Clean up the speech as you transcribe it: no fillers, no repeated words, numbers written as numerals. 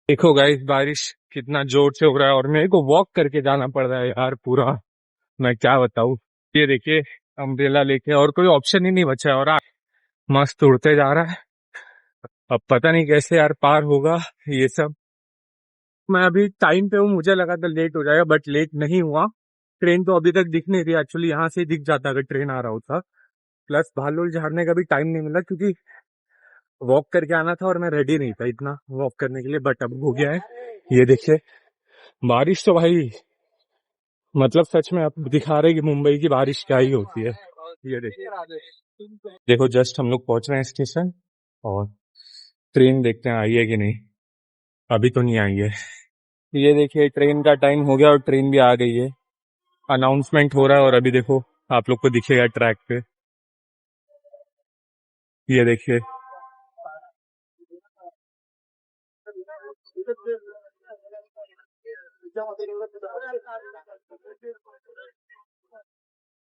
देखो गाइस, बारिश कितना जोर से हो रहा है और मेरे को वॉक करके जाना पड़ रहा है यार पूरा। मैं क्या बताऊँ। ये देखिए, अम्ब्रेला लेके और कोई ऑप्शन ही नहीं बचा है और मस्त उड़ते जा रहा है। अब पता नहीं कैसे यार पार होगा ये सब। मैं अभी टाइम पे हूँ, मुझे लगा था लेट हो जाएगा बट लेट नहीं हुआ। ट्रेन तो अभी तक दिख नहीं रही, एक्चुअली यहाँ से ही दिख जाता अगर ट्रेन आ रहा होता। प्लस भालुल झाड़ने का भी टाइम नहीं मिला क्योंकि वॉक करके आना था और मैं रेडी नहीं था इतना वॉक करने के लिए, बट अब हो गया है। ये देखिए, बारिश तो भाई मतलब सच में अब दिखा रहे कि मुंबई की बारिश क्या ही होती है। ये देखिए, देखो जस्ट हम लोग पहुंच रहे हैं स्टेशन और ट्रेन देखते हैं आई है कि नहीं। अभी तो नहीं आई है। ये देखिए, ट्रेन का टाइम हो गया और ट्रेन भी आ गई है। अनाउंसमेंट हो रहा है और अभी देखो आप लोग को दिखेगा ट्रैक पे। ये देखिए,